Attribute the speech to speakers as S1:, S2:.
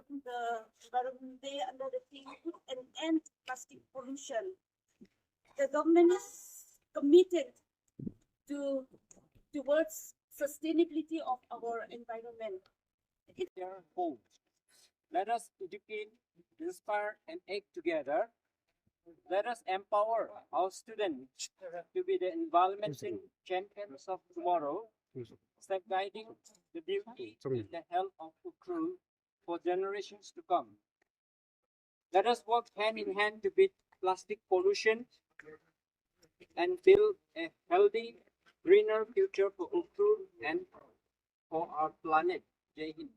S1: the Environment Day under the theme "Put an End to Plastic Pollution." The government is committed to towards sustainability of our environment.
S2: Their homes. Let us educate, inspire, and act together. Let us empower our students to be the environmental champions of tomorrow, safeguarding the beauty and the health of Ukhrul for generations to come. Let us work hand in hand to beat plastic pollution and build a healthy, greener future for Ukhrul and for our planet. Jai Hind.